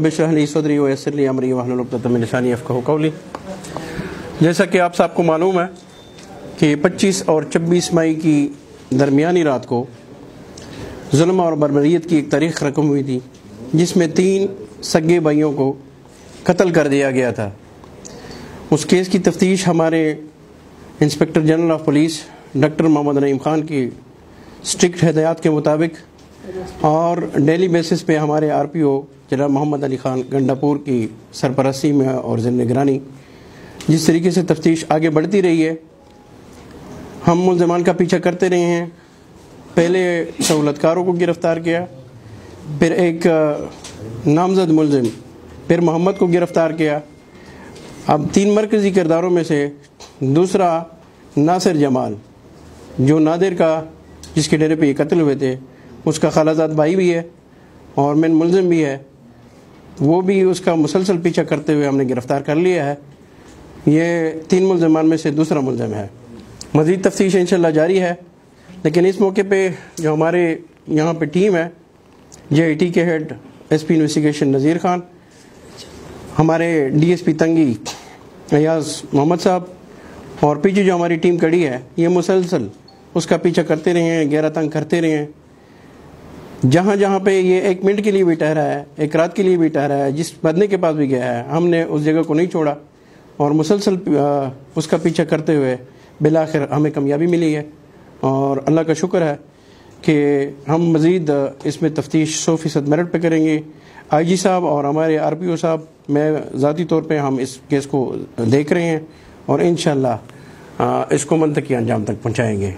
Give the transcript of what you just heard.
اشرح لی صدری ویسر لی امری واحلل عقدۃ من لسانی یفقہوا قولی۔ جیسا کہ آپ سب کو معلوم ہے کہ 25 اور 26 مئی کی درمیانی رات کو ظلم اور بربریت کی ایک تاریخ رقم ہوئی تھی، جس میں 3 سگے بھائیوں کو قتل کر دیا گیا تھا۔ اس کیس کی تفتیش ہمارے inspector general of police doctor Muhammad Naeem Khan کی اسٹرکٹ ہدایات کے مطابق اور ڈیلی بیسس پہ ہمارے آر پی او جناب محمد علی خان گنڈاپور کی سرپرستی میں اور ضمن نگرانی جس طریقے سے تفتیش آگے بڑھتی رہی ہے، ہم ملزمان کا پیچھا کرتے رہے ہیں۔ پہلے سہولت کاروں کو گرفتار کیا، پھر ایک نامزد ملزم پھر محمد کو گرفتار کیا۔ اب 3 مرکزی کرداروں میں سے دوسرا ناصر جمال جو نادر کا جس کے ڈیرے پہ یہ قتل ہوئے تھے، اس کا خالہ زاد بھائی بھی ہے اور مین ملزم بھی ہے، وہ بھی اس کا مسلسل پیچھا کرتے ہوئے ہم نے گرفتار کر لیا ہے۔ یہ 3 ملزمان میں سے دوسرا ملزم ہے۔ مزید تفتیش انشاءاللہ جاری ہے، لیکن اس موقع پہ جو ہمارے یہاں پہ ٹیم ہے، جے آئی ٹی کے had S P investigation Nazir Khan, ہمارے ڈی ایس پی تنگی ایاز محمد صاحب اور پیچھے جو ہماری ٹیم کڑی ہے، یہ مسلسل اس کا پیچھا کرتے رہے ہیں، گہرا تنگ کرتے رہے ہیں۔ جہاں جہاں پہ یہ 1 منٹ کے لیے بھی ٹھہرا ہے، 1 رات کے لیے بھی ٹھہرا ہے، جس بدنے کے پاس بھی گیا ہے، ہم نے اس جگہ کو نہیں چھوڑا اور مسلسل اس کا پیچھا کرتے ہوئے بالآخر ہمیں کامیابی ملی ہے، اور اللہ کا شکر ہے کہ ہم مزید اس میں تفتیش 100% میرٹ پہ کریں گے۔ آئی جی صاحب اور ہمارے آر پی او صاحب، میں ذاتی طور پہ ہم اس کیس کو دیکھ رہے ہیں اور انشاءاللہ اس کو منطقی انجام تک پہنچائیں گے۔